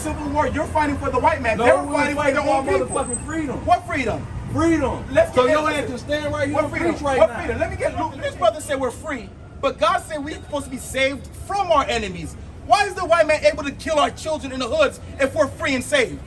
civil war. You're fighting for the white man. No, They're fighting for their own people. motherfucking freedom. What freedom? Freedom. So your ass just stand right here and preach right what now. freedom? Let me get Luke. This brother said we're free, but God said we're supposed to be saved from our enemies. Why is the white man able to kill our children in the hoods if we're free and saved?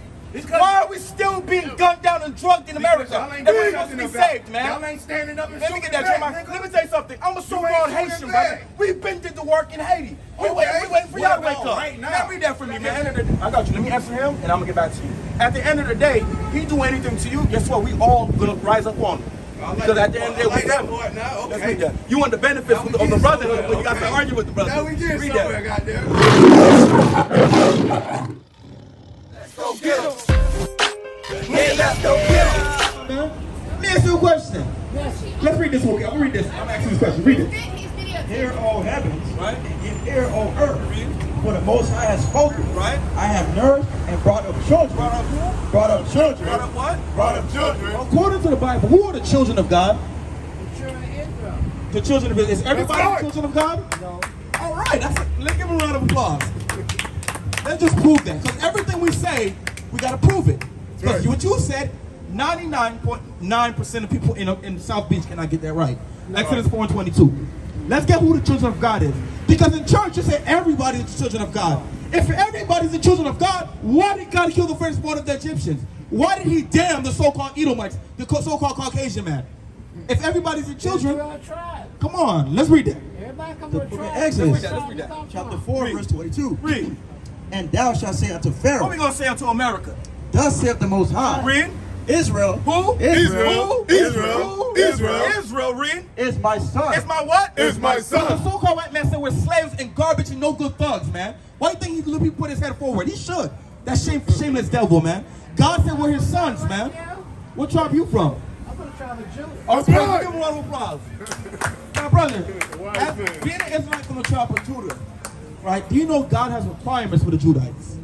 Why are we still being gunned down and drugged in America? If we're supposed to be saved, man. Y'all ain't standing up and Let me get that, Jeremiah. Let me tell you something. I'm a so-called Haitian, brother. We've been did the work in Haiti. We waiting for y'all to wake up. Right now. Now read that for me, man. I got you. Let me answer him, and I'm gonna get back to you. At the end of the day, he do anything to you, guess what? We all gonna rise up on him. Because at the end of the day, we family. Let's read that. You want the benefits of the brotherhood, but you got to argue with the brother. Now we get read somewhere, that. goddamn. Let's go get him. Yeah, let's go get him. Let me ask you a question. Let's read this one. I'm gonna read this. I'm asking this question. Read it. Hear, O heavens, Right? and ear, O earth. For the Most High has spoken. Right? I have nourished and brought up children. Brought up who? Brought up children. Brought up what? Brought up children. According to the Bible, who are the children of God? The children of Israel. Is everybody the children of God? No. All right. Let's give him a round of applause. Let's just prove that. Because everything we say, we got to prove it. Because what you said, 99.9% of people in South Beach cannot get that right. Exodus 4:22. Let's get who the children of God is. Because in church, you say everybody is the children of God. If everybody's the children of God, why did God kill the firstborn of the Egyptians? Why did he damn the so-called Edomites, the so-called Caucasian man? If everybody's the children, come on, let's read that. Everybody come The to a book of tribe. Exodus, Let's read that. chapter 4, verse 22. Read. And thou shalt say unto What Pharaoh, are we going to say unto America? thus saith the Most High, Read. Israel, Who? Israel. Who? Israel. Israel. Israel, read. is my son. It's my what? It's my The son. so-called white man said we're slaves and garbage and no good thugs, man. Why do you think he put his head forward? He should. That shameless devil, man. God said we're his sons, man. What tribe you from? I'm from the tribe of Judah. Oh, That's right. give him a round of applause. Now, brother, as being an Israelite from the tribe of Judah, right? Do you know God has requirements for the Judites?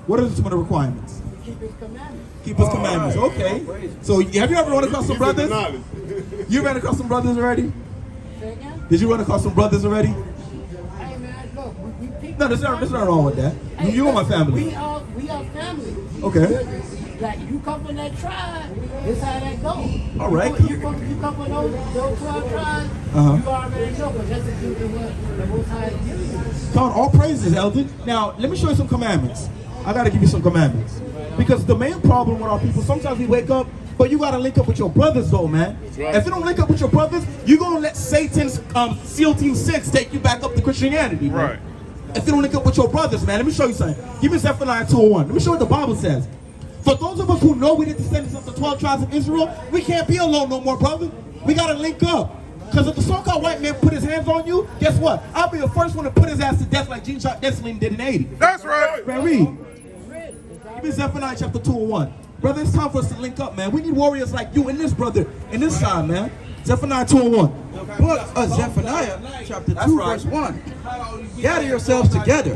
What are some of the requirements? Keep his commandments. Keep his commandments. Okay. So have you ever run across some brothers? You ran across some brothers already? Say again? Did you run across some brothers already? Hey man, look, we people. No, there's nothing wrong with that. You are my family. We are family. Okay. Like you come from that tribe, this how that go. All right. You come from those 12 tribes, Uh-huh. you already know, but that's the what the Most High is giving you. Count all praises, Elder. Now, let me show you some commandments. I got to give you some commandments. Because the main problem with our people, sometimes we wake up, but you got to link up with your brothers, though, man. Right. If you don't link up with your brothers, you're going to let Satan's SEAL Team 6 take you back up to Christianity. Man. Right. If you don't link up with your brothers, man, let me show you something. Give me Zephaniah 2:1. Let me show you what the Bible says. For those of us who know we the descendants of the 12 tribes of Israel, we can't be alone no more, brother. We got to link up. Because if the so-called white man put his hands on you, guess what? I'll be the first one to put his ass to death like Gene Shot Dessalines did in 80. That's right. Man, read. Give me Zephaniah chapter 2:1. Brother, it's time for us to link up, man. We need warriors like you and this brother and this side, man. Zephaniah 2:1. Book of Zephaniah, chapter 2, verse 1. Gather yourselves together.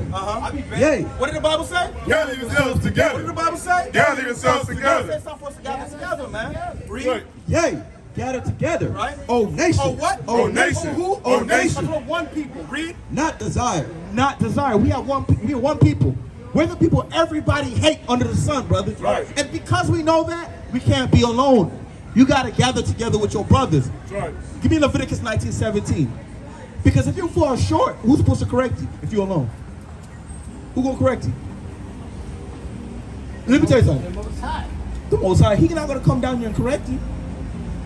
Yea. What did the Bible say? Gather yourselves What did the together. Bible say? Gather yourselves together. It's time for us to gather together, man. Read. Right. Yea. Gather together. Right. O nation. Oh, what? O nation. Oh, who? O nation. That's what one people. Read. Not desire. Not desire. We are one people. We're the people everybody hate under the sun, brother. Right. And because we know that, we can't be alone. You got to gather together with your brothers. That's right. Give me Leviticus 19:17. Because if you fall short, who's supposed to correct you if you're alone? Who gonna correct you? Let me tell you something. The Most High. The Most High, He's not gonna come down here and correct you.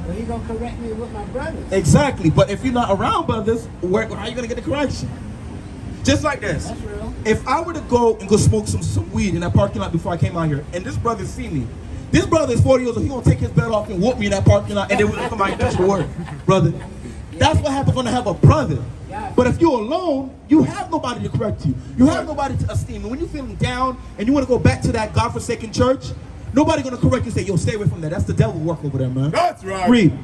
But he gonna correct me with my brothers. Exactly. But if you're not around brothers, how are you gonna get the correction? Just like this. That's real. If I were to go and go smoke some weed in that parking lot before I came out here, and this brother see me, this brother is 40 years old, he gonna take his belt off and whoop me in that parking lot, and then we're gonna come out and touch the word, brother. That's what happens when I have a brother. But if you're alone, you have nobody to correct you. You have nobody to esteem. And when you're feeling down and you want to go back to that godforsaken church, nobody gonna correct you and say, yo, stay away from that. That's the devil work over there, man. That's right. Read.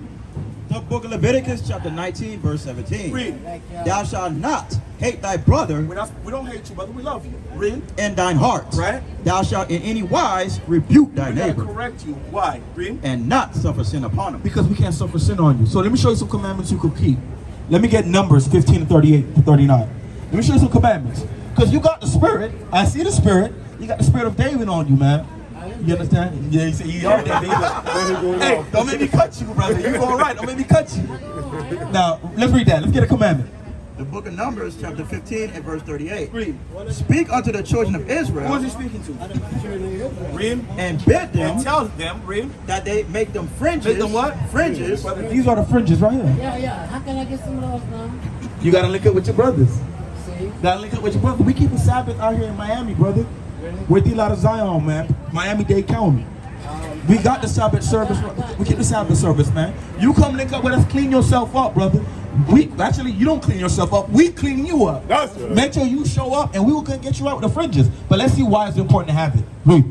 The book of Leviticus, chapter 19, verse 17. Read. Thou shalt not hate thy brother We don't hate you, brother. We love you. Read. in thine heart. Right. Thou shalt in any wise rebuke thy We gotta neighbor, correct you. Why? Read. and not suffer sin upon him. Because we can't suffer sin on you. So let me show you some commandments you could keep. Let me get Numbers 15 to 38 to 39. Let me show you some commandments. Because you got the Spirit. I see the Spirit. You got the spirit of David on you, man. You understand? Yeah, he said he are David. Hey, don't make me cut you, brother. You all right? Don't make me cut you. Now, let's read that. Let's get a commandment. The book of Numbers, chapter 15 and verse 38. Read. Speak unto the children of Israel. Who is he speaking to? Read. And bid them. And tell them, read. That they make them fringes. Make them what? Fringes. These are the fringes right here. Yeah. How can I get some of those now? You gotta link up with your brothers. See? Gotta link up with your brothers. We keep a Sabbath out here in Miami, brother. We're TheeLightOfzion, man. Miami Dade County. We got the Sabbath service. We keep the Sabbath service, man. You come link up with us, clean yourself up, brother. Actually, you don't clean yourself up. We clean you up. That's right. Make sure you show up, and we will get you out with the fringes. But let's see why it's important to have it. Read.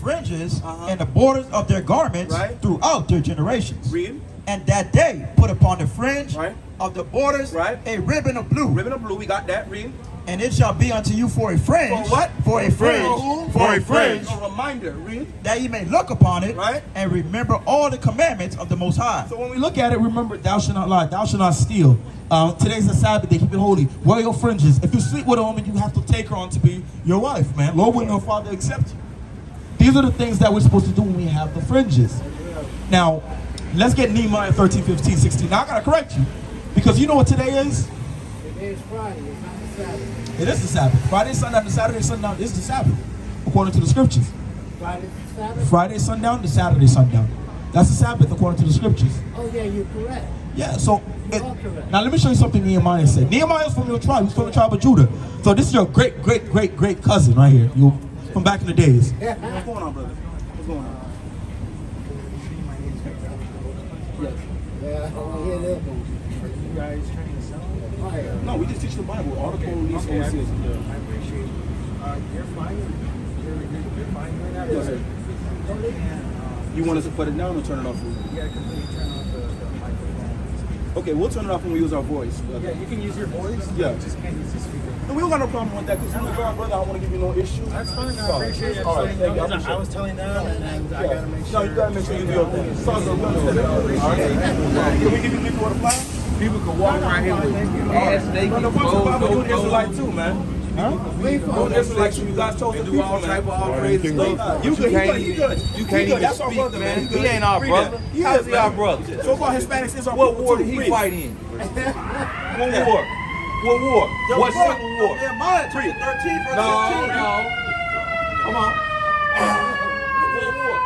Fringes and the borders of their garments throughout their generations. Read. And that they put upon the fringe Right. of the borders a ribbon of blue. Ribbon of blue. We got that. Read. And it shall be unto you for a fringe. For what? For a fringe. For a fringe. A reminder. Read. That ye may look upon it. Right. And remember all the commandments of the Most High. So when we look at it, remember, thou shalt not lie, thou shalt not steal. Today's a Sabbath day, keep it holy. Wear your fringes. If you sleep with a woman, you have to take her on to be your wife, man. Lord willing, your Father accept you. These are the things that we're supposed to do when we have the fringes. Now, let's get Nehemiah 13, 15, 16. Now, I got to correct you, because you know what today is? Today is Friday. It's not the Sabbath. It is the Sabbath. Friday, sundown, to Saturday, sundown is the Sabbath, according to the scriptures. Friday's the Sabbath? Friday, sundown, to Saturday, sundown. That's the Sabbath, according to the scriptures. Oh, yeah, you're correct. Yeah, so correct. now let me show you something Nehemiah said. Nehemiah is from your tribe. He's from the tribe of Judah. So this is your great cousin right here. You from back in the days. Yeah. What's going on, brother? What's going on? Yeah, I want to hear that one. You guys trying to sell it? No, we just teach the Bible. Article release Okay, I overseas. appreciate it. You're fine. You're fine doing that. Yes, sir. And, You want us to put it down or turn it off? yeah, completely turn off the microphone. Okay, we'll turn it off when we use our voice. Yeah, you can use your voice. Yeah. You just can't use the speaker. And we don't got no problem with that because you're my brother. I don't want to give you no issue. That's fine. I appreciate it. All right, thank you. I appreciate I was telling them, and I gotta make No, sure. you gotta make sure you do your thing. Sounds good. We understand that. All right. Can we give you people the flag? People can walk around here with ass naked, No, you're an Israelite too, man. You're an Israelite too. You guys chose the do people, all man. type of all crazy stuff. You good, You can't even That's our speak, brother, man. He good. He ain't our Read brother. that. He How's is, he our man. brother? So-called Hispanics is our What people war too. did he Read. fight in? What war? What war? What civil war? Nehemiah chapter 13 verse No, 15. no. Come on. What war?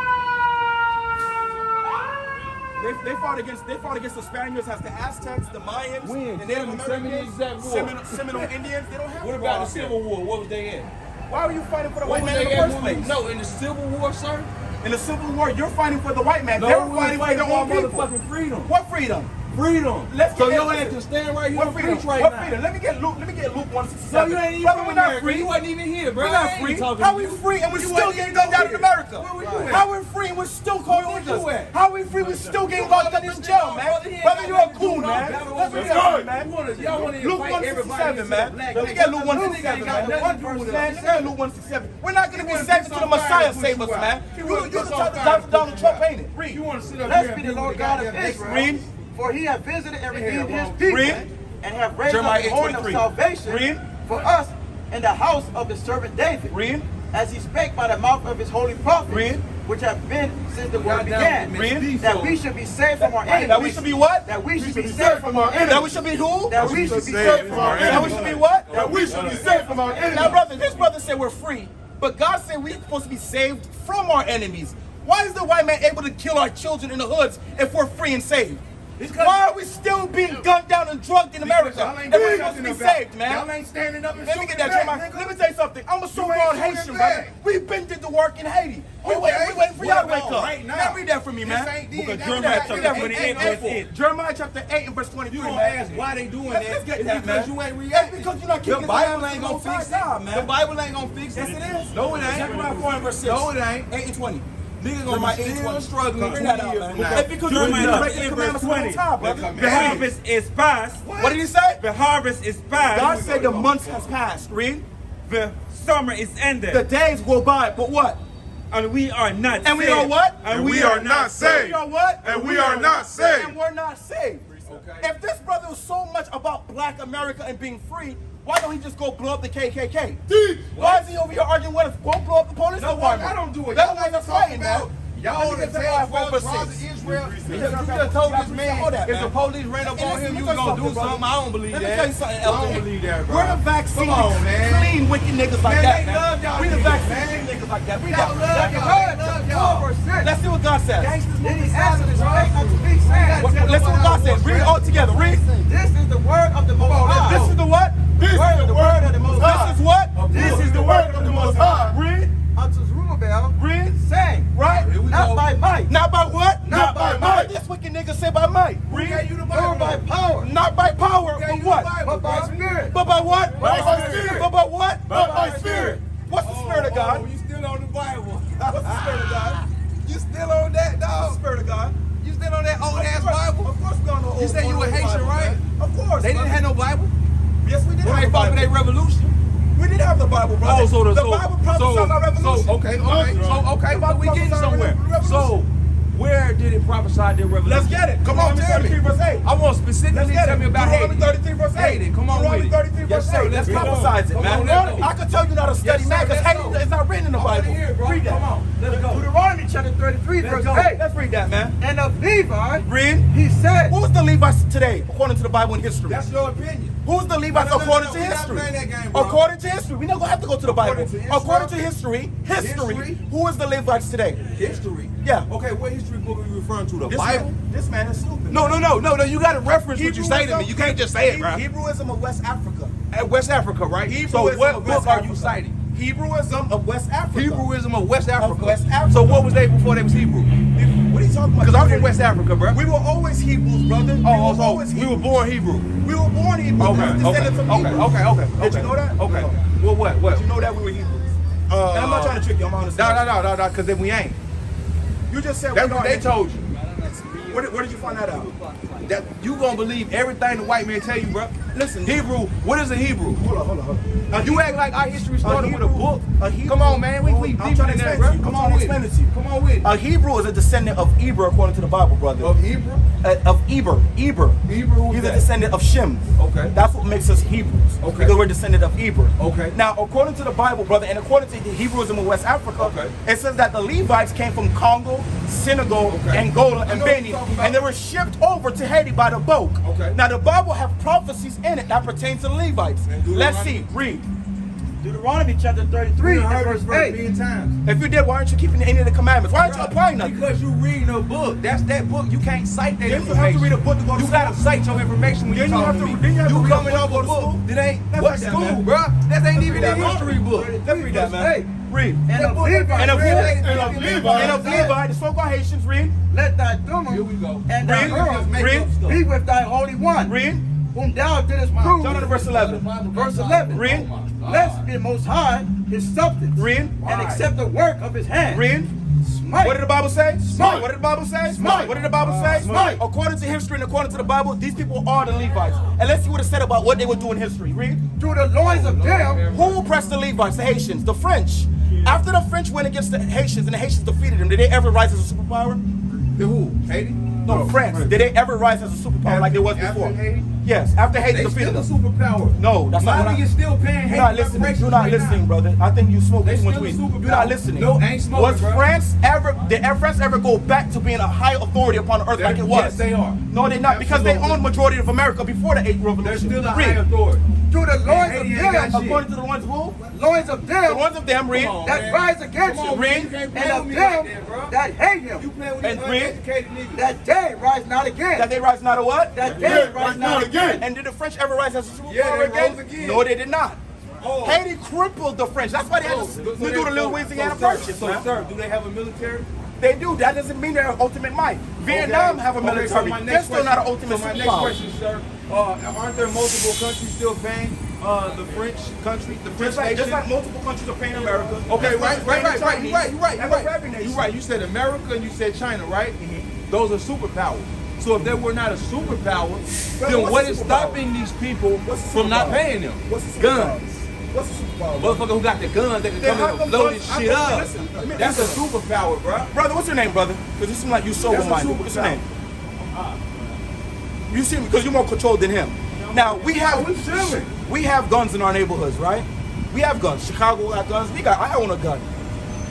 They fought against the Spaniards, as the Aztecs, the Mayans, When? the Native Tell me the Americans, exact war. Seminole Indians. They don't have What war about the out here. Civil War? What was they in? Why were you fighting for the What white was man in they the in? first place? No, in the Civil War, sir. In the Civil War, you're fighting for the white man. No, They're we fighting for fighting their for our own people. motherfucking freedom. What freedom? Freedom. Let's So get your into ass it. can stand right here What and freedom? preach right What now. freedom? Let me get Luke 167. No, you ain't even Brother, from we're not America. free. You wasn't even here, bro. We're I not ain't free. talking How to we you. free and we You still wasn't getting even gunned down in here. America? Where were you at? How we free and we're still calling Where on you us? at? How we free we still getting locked up in jail, man? Brother, you're a coon, man. Let's read that, man. Y'all want to Luke fight everybody 167, man. Let me get Luke 167, man. Let me get Luke 167. We're not going to be saved until the Messiah save us, man. You the type to die for Donald Trump, ain't it? Read. You want to sit up Blessed here be and the Lord God of Israel. Read. For he hath visited and redeemed his people. Read. And have raised Jeremiah up a horn of 8:23. salvation Read. for us in the house of the servant David. Read. As he spake by the mouth of his holy prophets, Read. which have been since the world Goddamn, began, Read. that we should be saved from our enemies. That we should be what? That we should be saved from our That we enemies. should be who? That we should be saved from our That we enemies. should be what? That we should be safe from our enemies. Now, brother, this brother said we're free, but God said we're supposed to be saved from our enemies. Why is the white man able to kill our children in the hoods if we're free and saved? Why are we still being gunned down and drugged in America? If we're supposed to be saved, man. Y'all ain't standing up and Let me shooting get that, back, Jeremiah. nigga. Let me tell you something. I'm a so-called shooting Haitian, brother. back. We've been did the work in Haiti. We Okay. waiting for y'all to wake Well, up. right now. Now read that for me, man. This ain't Book of did. Jeremiah That's chapter not- 28 ain't- verse 8. Jeremiah chapter 8 and verse 23, You gonna man. ask why they doing Let's that? get It's that, because man. you ain't That's reacting. because you're not The keeping Bible ain't gonna fix that, that. The Bible ain't gonna fix Yes, it. it is. No, it ain't. Zechariah 4 and verse 6. No, it ain't. 8 and 20. Niggas Jeremiah gonna be 8 and still 20. struggling Bring 20 that out, years man. from now. That's because you're Jeremiah breaking the chapter 8 commandments verse of the Most High, brother. The harvest is past. What did he say? The harvest is past. God said the months has passed. Read. The summer is ended. The days go by, but what? And we are not And we saved. are what? And we are not We saved. are what? And we are not saved. And we're not saved. If this brother was so much about black America and being free, Why don't he just go blow up the KKK? Why is he over here arguing with us? Go blow up the police department. I don't do it. That's Y'all what I'm talking saying, about. man. Y'all want to tell us well, the tribes of Israel. You just told this man if the police ran up on him, you was gonna do something. I don't believe that. Let me tell you something, I don't Elton. believe that, bro. We're the vaccine. Come on, man. Clean, wicked niggas like Man, that, they man. love y'all We the niggas, vaccine man. niggas like that. We Y'all love y'all. Let's see what God says. Then he answered his faith unto me, saying, Let's see what God says. Read it all together. Read. This is the word of the Most High. This is the what? This is the word of the Most High. This is what? This is the word of the Most High. Read. Unto Zerubbabel, Read. saying, Right? not by might, Not by what? Not by might. This wicked nigga say by might. Read. nor by power, Not by power, but what? but by spirit. But by what? By my spirit. But by what? By my spirit. What's the spirit of God? You still on the Bible. What's the spirit of God? You still on that, What's the dog? spirit of God? You still on that old ass Bible? Of course we on the old. You said you were Haitian, right? Of course. They didn't have no Bible. Yes, we did When have they the fought for their Bible. revolution. We did have the Bible, brother. The Bible prophesied our revolution. Okay, but we getting somewhere. So, where did it prophesy their revolution? Let's get it. Come on, tell me. Verse 8. I want specifically tell me about Haiti. Deuteronomy 33 verse 8. Haiti, come on Deuteronomy with it. 33 Yes, verse sir. 8. Let's Let's go. prophesize it, Come man. on, let's go. I can tell you not to study, Yes, man, sir, because let's Haiti go. is not written in the Bible. Here, bro. Read that. Come on. Let's go. Deuteronomy chapter 33, verse 8. Let's read that, man. And of Levi, Read. he said, Who's the Levites today, according to the Bible and history? That's your opinion. Who's the Levites No, according to we're not history? playing that game, bro. According to history. We're not going to have to go to the Bible. According to history? According to history, History? who is the Levites today? History. Yeah. Okay, what history book are you referring to? The This Bible? man, this man is stupid. No. You got to reference what you say to me. You can't just say it, bro. Hebrewism of West Africa. At West Africa, right? So Hebrewism what of book West are Africa. you citing? Hebrewism of West Africa. Hebrewism of West Africa. West Africa. So what was they before they was Hebrew? What are you talking about? Because I'm from West Africa, bro. We were always Hebrews, brother. We we were born Hebrew. We were born Hebrews. Okay. We were descendants from Hebrews. Okay. Did you know that? Okay. No. Well, what? Did you know that we were Hebrews? And I'm not trying to trick you. I'm honest. No, because then we ain't. You just said That's we what are. they told you. Where did you find that out? That you gonna believe everything the white man tell you, bro. Listen, Hebrew. What is a Hebrew? Hold on. You act like our history started with a book. Hebrew- Come on, man. We I'm deep trying in to that, explain bro. to you. Come I'm on trying to with explain it. it to you. Come on with it. A Hebrew is a descendant of Eber, according to the Bible, brother. Of Hebrew? Of Eber. Hebrew, who's He's a that? descendant of Shem. Okay. That's what makes us Hebrews. Okay. Because we're descendant of Eber. Okay. Now, according to the Bible, brother, and according to the Hebrewism of West Africa, Okay. it says that the Levites came from Congo, Senegal, Okay. Angola, I and know what Benin, you're talking about. and they were shipped over to Haiti by the boat. Okay. Now, the Bible have prophecies in it that pertain to the Levites. And Let's Deuteronomy? see. Read. Deuteronomy chapter 33, and verse 8. million times. If you did, why aren't you keeping any of the commandments? Why aren't you applying nothing? Because you reading a book. That's that book. You can't cite that Then you information. have to read a book to go to You school. gotta cite your information when Then you you talk have to to- me. then you have to read a coming book off to go a to book. school. That ain't Let's what read that, school, man. bro. That ain't even read a that, history book. Let's read that, man. Read. And of And Levi, of who? And of Levi. Levi, the so-called Haitians, read. let thy Here we Thummim go. and thy Read. Urim Read. be with thy Holy One, Read. whom thou didst prove. Jump to verse 11. Verse 11. Read. Lest the Most High his substance, Read. and accept the work of his hand. Read. Smite. What did the Bible say? Smite. What did the Bible say? Smite. What did the Bible say? Smite. According to history and according to the Bible, these people are the Levites. And let's see what it said about what they would do in history. Read. Through the loins of them Who oppressed the Levites? The Haitians, the French. After the French went against the Haitians and the Haitians defeated them, did they ever rise as a superpower? The who? Haiti? No, France. Did they ever rise as a superpower like they was After before? Haiti? Yes, after Haiti They defeated still a them. superpower. No, that's not what Mali I- is still paying You're Haiti not listening. reparations You're not right listening, now. brother. I think you smoke They too much still a weed. superpower. You're not listening. No, I ain't smoking, Was bro. France ever? Did France ever go back to being a high authority upon the earth like it was? Yes, they are. No, they're not, because they Absolutely. owned majority of America before the 8th Revolution. They're still a Read. high authority. through the loins Haiti of ain't got them, shit. According to the ones who? loins of The them ones of them, read. Come on, that man. rise against Come on, him, Read. man. You can't play and with of me them like that, bro. that hate You him, playing with And these read. uneducated niggas. that they rise not again. That they rise not a what? That they rise not again. And did the French ever rise as a superpower Yeah, they again? rose again. No, they did not. Oh. Haiti crippled the French. That's why they had to do the little Louisiana Purchase, So, man. sir, do they have a military? They do. That doesn't mean they're ultimate might. Vietnam have a military. so my They're next still not an question- ultimate so my next superpower. question, sir, aren't there multiple countries still paying the French country, the French Just nation? like multiple countries are paying America. Okay, Just right. like You're Chinese. right. That's for every nation. You're right. You said America and you said China, right? Those are superpowers. So if they were not a superpower, then what's what a is superpower? stopping these people What's a from not superpower? paying them? What's a superpower? Guns. What's a superpower? Motherfucker who got the guns, they can Then come how in and come blow guns- this how shit come- up. listen, let me- That's a listen. superpower, bro. Brother, what's your name, brother? Because you seem like you sober-minded. What's your name? You seem, because you're more controlled than him. Now, we have... We chilling. We have guns in our neighborhoods, right? We have guns. Chicago got guns. I own a gun.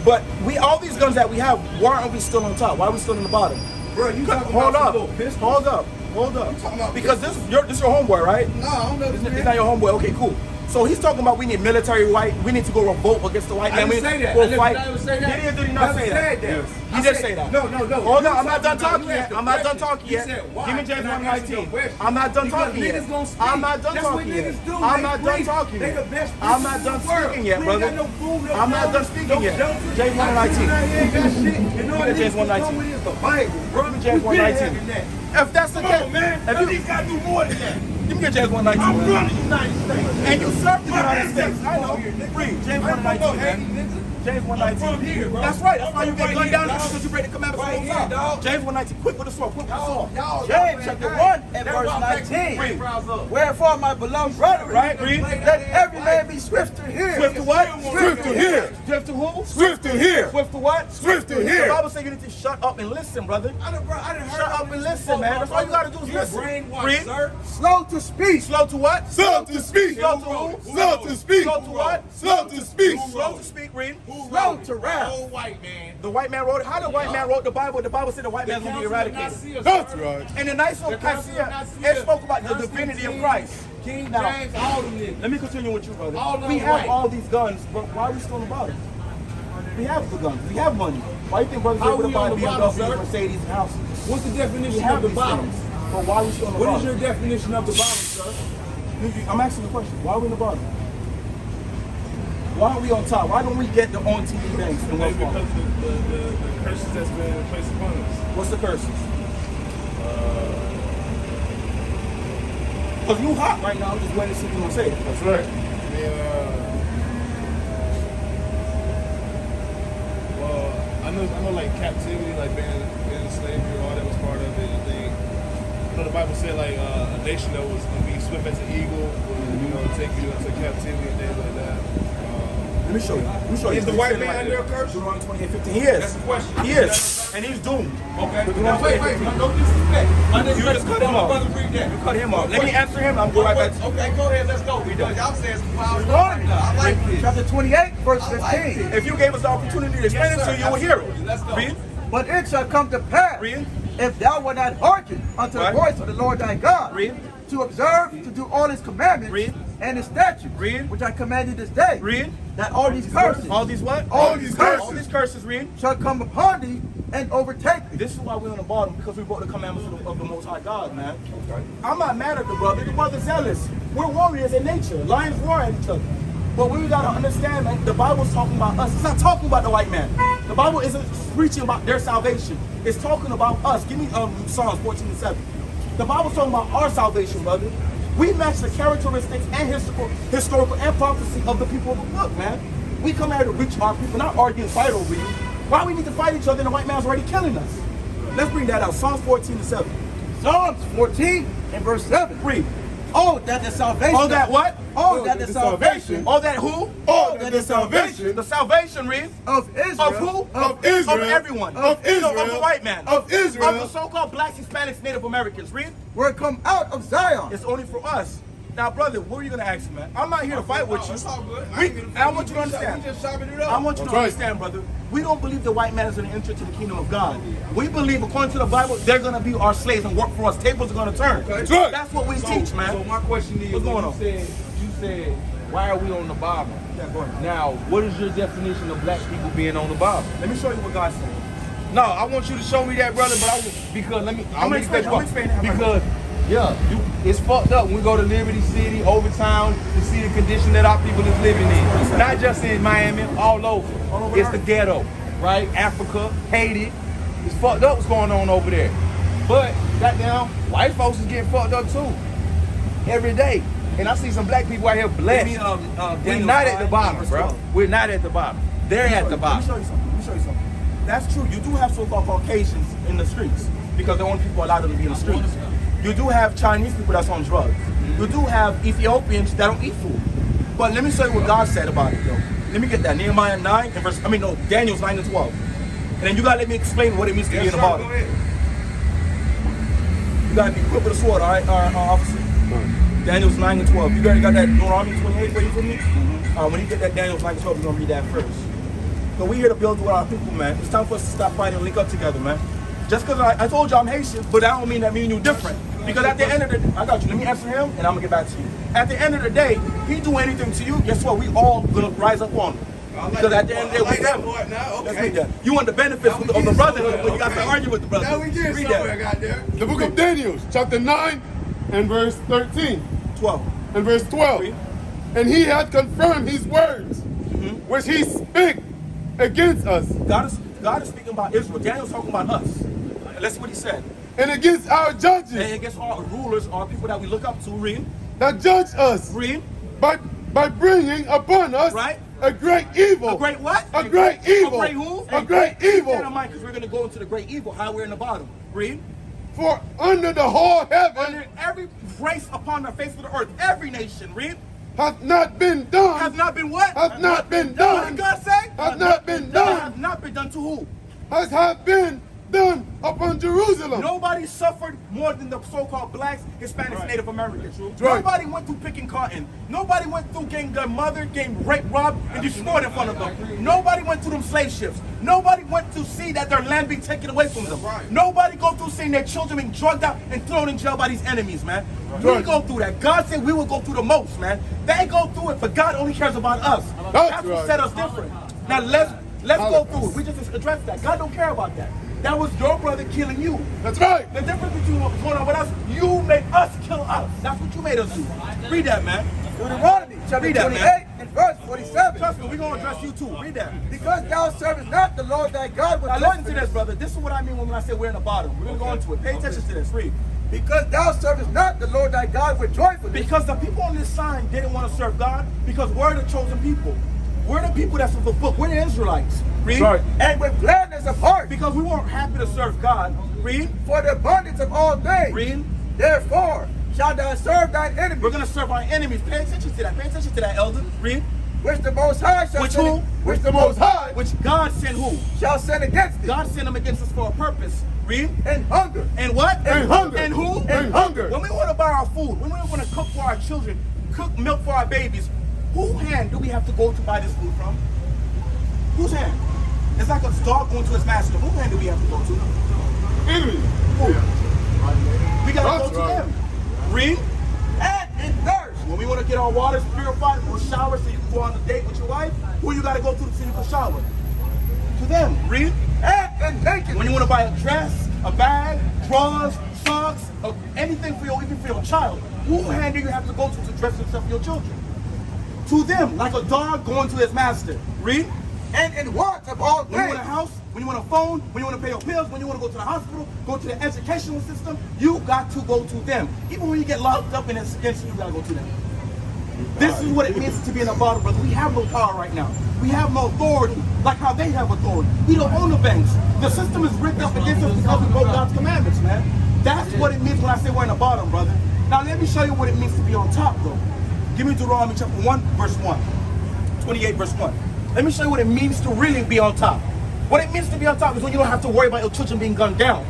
But all these guns that we have, why aren't we still on top? Why are we still on the bottom? Bro, you talking Hold about up. some little pistol? Hold up. Because this is your homeboy, right? No, I don't know this It's not your homeboy. Okay, cool. So he's talking about we need military white. We need to go revolt against the white man. I didn't say that. Go I fight. never say that. Did he not say that? Yes. He did say that. No. Hold on, I'm not done talking talking yet. I'm not done talking yet. Give me James 1:19. I'm not done talking yet. I'm not done talking yet. I'm not done talking yet. I'm not done speaking yet, brother. I'm not done speaking yet. James 1:19. Give me James 1:19. The Bible, bro. Give me James 1:19. If that's the case, man. if you He's got to do more than that. give me James 1:19. I'm from the United States. And you serve the United States. I know. Read James 1:19, man. James 1:19. from here, bro. That's right. That's why you get Right gunned here, down dog. because you break the commandments Right of the here, Most High. dog. James 1:19. Quick with the sword. Quick with the sword. James chapter 1 and verse 19. Wherefore, my beloved brethren, Right? Read. let every man be swift to hear. Swift to what? Swift to hear. Swift to who? Swift to hear. Swift to what? Swift to The hear. Bible says you need to shut up and listen, brother. I done heard Shut up and listen, man. That's all you gotta do is You're listen. brainwashed, Read. sir. Slow to speak. Slow to what? Slow to speak. Slow to who? Slow to speak. Slow to what? Slow to speak. Slow to speak. Read. Slow to wrath. Old white man. The white man wrote it. How the white man wrote the Bible? The Bible said the white man's gonna be eradicated. That's right. And the nice of Nicaea, it spoke about the divinity of Christ. King Now, James, all them niggas. let me continue with you, brother. All of We them have white. all these guns, but why are we still on the bottom? We have the guns. We have money. Why do you think brothers How able to we buy on the bottom, BMWs, sir? Mercedes, and houses? What's the We definition have of the these bottom? things. But why are we still on the What bottom? is your definition of the bottom, sir? I'm asking the question. Why are we on the bottom? Why are we on top? Why don't we get the on TV banks and Maybe what's because wrong? the curses that's been placed upon us. What's the curses? Because you hot right now, I'm just waiting to see what you're going to say. That's right. Well, I know like captivity, like being in slavery, all that was part of it. I think, you know, the Bible said like a nation that was going to be swift as an eagle would, you know, take you into captivity and things like that. Let me show you. Let me show you. Is the white man under a curse? Deuteronomy 28:15. He is. That's the question. He is. And he's doomed. Okay. Now, wait. No disrespect. You just cut him off. Brother, read that. You cut him off. Let me answer him. I'm going right back to you. Okay, go ahead. Let's go. Because y'all saying some wild stuff right now. I like this. Chapter 28, verse 15. If you gave us the opportunity to explain it to you, you would hear it. Let's go. Read. But it shall come to pass, Read. if thou wilt not hearken unto the Right. voice of the Lord thy God, Read. to observe, to do all his commandments, Read. and his statutes, Read. which I command you this day, Read. that all these curses All these what? All these curses. All these curses, read. shall come upon thee and overtake thee. This is why we're on the bottom, because we broke the commandments of the Most High God, man. I'm not mad at the brother. The brother's zealous. We're warriors in nature. Lions roar at each other. But we gotta understand, man, the Bible's talking about us. It's not talking about the white man. The Bible isn't preaching about their salvation. It's talking about us. Give me Psalms 14:7. The Bible's talking about our salvation, brother. We match the characteristics and historical and prophecy of the people of the book, man. We come here to reach our people, not argue and fight over you. Why we need to fight each other and the white man's already killing us? Let's bring that out. Psalms 14:7. Psalms 14 and verse 7. Read. Oh, that the salvation. Oh, that what? Oh, that the salvation Oh, that who? Oh, that the salvation The salvation, read. of Israel. Of who? of Israel. Of everyone. Of Israel. No, of the white man. Of Israel. Of the so-called blacks, Hispanics, Native Americans. Read. Were come out of Zion. It's only for us. Now, brother, what are you going to ask me, man? I'm not here to fight with you. It's all good. I want you to understand. We just chopping it up. I want you to That's right. understand, brother. We don't believe the white man is going to enter to the kingdom of God. We believe, according to the Bible, they're going to be our slaves and work for us. Tables are going to turn. That's right. That's what we teach, man. So my question is, What's going on? you said, why are we on the bottom? Yeah, go ahead. Now, what is your definition of black people being on the bottom? Let me show you what God said. No, I want you to show me that, brother. But because let me. I'm gonna explain it. Because it's fucked up when we go to Liberty City, Overtown, to see the condition that our people is living in. Not just in Miami, all over. It's the ghetto, right? Africa, Haiti. It's fucked up what's going on over there. But goddamn, white folks is getting fucked up too. Every day. And I see some black people out here blessed. We're not at the bottom, bro. We're not at the bottom. They're at the bottom. Let me show you something. That's true. You do have so-called Caucasians in the streets because the only people allowed them to be in the streets. You do have Chinese people that's on drugs. You do have Ethiopians that don't eat food. But let me show you what God said about it, though. Let me get that. Nehemiah 9 and verse. Daniel's 9 and 12. And then you gotta let me explain what it means to be in the bottom. You gotta be quick with a sword, all right, officer. Daniel 9 and 12. You already got that Deuteronomy 28 ready for me? When you get that Daniel 9 and 12, we're going to read that first. So we here to build with our people, man. It's time for us to stop fighting and link up together, man. Just because I told you I'm Haitian, but that don't mean that me and you different. Because at the end of the day, I got you. Let me answer him, and I'm going to get back to you. At the end of the day, he do anything to you, guess what? We all going to rise up on him. Because at the end of the day, we them. Let's read that. You want the benefits of the brotherhood, but you got to argue with the brother. Now we get read somewhere, that. goddamn. The book of Daniel, chapter 9 and verse 13. 12. And verse 12. Read. And he had confirmed his words, which he spake against us. God is speaking about Israel. Daniel's talking about us. Let's see what he said. And against our judges. And against our rulers, our people that we look up to. Read. That judge us. Read. By bringing upon us a great evil. A great what? A great evil. A great who? A great evil. Keep that in mind, because we're going to go into the great evil, how we're in the bottom. Read. For under the whole heaven, under every race upon the face of the earth, every nation, read, hath not been done. has not been what? Hath not been done. What did God say? Hath not been done. Has not been done to who? Have been done upon Jerusalem. Nobody suffered more than the so-called blacks, Hispanics, Native Americans. Right. Nobody went through picking cotton. Nobody went through getting their mother, getting raped, robbed, and destroyed in front of them. Nobody went through them slave ships. Nobody went to see that their land being taken away from them. Nobody go through seeing their children being drugged out and thrown in jail by these enemies, man. We go through that. God said we will go through the most, man. They go through it, but God only cares about us. That's what set us different. Now let's go through it. We just addressed that. God don't care about that. That was your brother killing you. That's right. The difference between what's going on with us, you made us kill us. That's what you made us do. Read that, man. Deuteronomy chapter 28 and verse 47. Trust me, we're going to address you too. Read that. Because thou servest not the Lord thy God with Now listen to this, brother. This is what I mean when I say we're in the bottom. We're going to go into it. Pay attention to this. Read. Because thou servest not the Lord thy God with joyfulness. Because the people on this sign didn't want to serve God, because we're the chosen people. We're the people that's in the book. We're the Israelites. Read. Right. And with gladness of heart. Because we weren't happy to serve God. Read. For the abundance of all things. Read. Therefore shalt thou serve thine enemies. We're going to serve our enemies. Pay attention to that. Pay attention to that, elder. Read. Which the Most High shall Which send. who? Which the Most High. Which God sent who? Shall send against thee. God sent them against us for a purpose. Read. And hunger. And what? And hunger. And who? And hunger. When we want to buy our food, when we want to cook for our children, cook milk for our babies, whose hand do we have to go to buy this food from? Whose hand? It's like a dog going to his master. Whose hand do we have to go to? Enemy. Who? We got to go to them. Read. And in thirst. When we want to get our waters purified, we'll shower so you can go on a date with your wife. Who you got to go to so you can shower? To them. Read. And in nakedness. When you want to buy a dress, a bag, drawers, socks, or anything for your, even for your child, whose hand do you have to go to dress yourself for your children? To them, like a dog going to his master. Read. And in want of all When you things. want a house, when you want a phone, when you want to pay your bills, when you want to go to the hospital, go to the educational system, you got to go to them. Even when you get locked up in a against you got to go to them. This is what it means to be in the bottom, brother. We have no power right now. We have no authority, like how they have authority. We don't own the banks. The system is rigged up against us because we broke God's commandments, man. That's what it means when I say we're in the bottom, brother. Now let me show you what it means to be on top, though. Give me Deuteronomy chapter 1, verse 1. 28, verse 1. Let me show you what it means to really be on top. What it means to be on top is when you don't have to worry about your children being gunned down.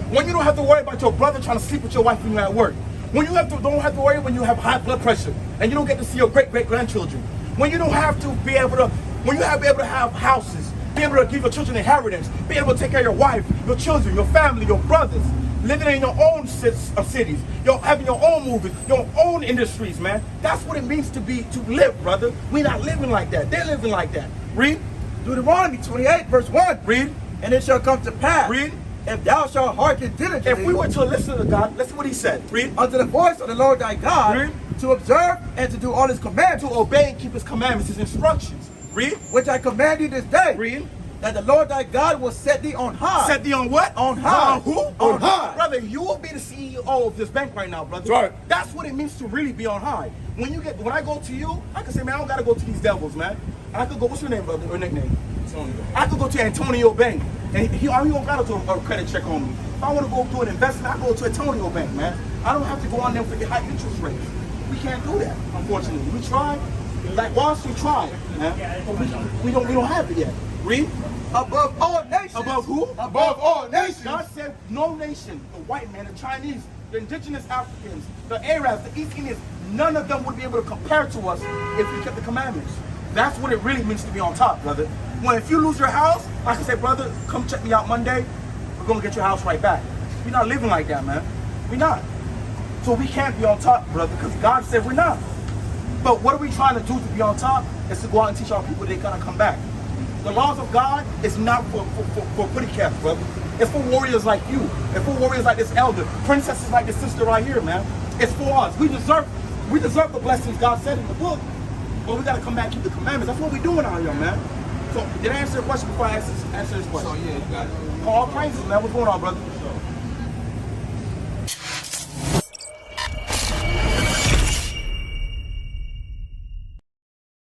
When you don't have to worry about your brother trying to sleep with your wife when you're at work. When you don't have to worry when you have high blood pressure and you don't get to see your great-great-grandchildren. When you don't have to be able to, when you have to be able to have houses, be able to give your children inheritance, be able to take care of your wife, your children, your family, your brothers, living in your own cities, having your own movies, your own industries, man. That's what it means to live, brother. We're not living like that. They're living like that. Read. Deuteronomy 28 verse 1. Read. And it shall come to pass. Read. If thou shalt hearken diligently. If we were to listen to God, listen to what he said. Read. Unto the voice of the Lord thy God. Read. To observe and to do all his commandments. To obey and keep his commandments, his instructions. Read. Which I command thee this day. Read. That the Lord thy God will set thee on high. Set thee on what? On high. On who? On high. Brother, you will be the CEO of this bank right now, brother. Right. That's what it means to really be on high. When I go to you, I can say, man, I don't gotta go to these devils, man. I could go, what's your name, brother, or nickname? Antonio. I could go to Antonio Bank, and he don't gotta do a credit check on me. If I want to go do an investment, I go to Antonio Bank, man. I don't have to go on them for the high interest rates. We can't do that, unfortunately. We tried, like Wall Street tried, man, but we don't have it yet. Read. Above all nations. Above who? Above all nations. God said no nation, the white man, the Chinese, the indigenous Africans, the Arabs, the East Indians, none of them would be able to compare to us if we kept the commandments. That's what it really means to be on top, brother. When if you lose your house, I can say, brother, come check me out Monday. We're gonna get your house right back. We're not living like that, man. We're not. So we can't be on top, brother, because God said we're not. But what are we trying to do to be on top? Is to go out and teach our people they're gonna come back. The laws of God is not for pretty cats, brother. It's for warriors like you. It's for warriors like this elder, princesses like this sister right here, man. It's for us. We deserve the blessings God said in the book. But we gotta come back and keep the commandments. That's what we're doing out here, man. So did I answer your question before I answer this question? So yeah, you got it. All praises, man. What's going on, brother?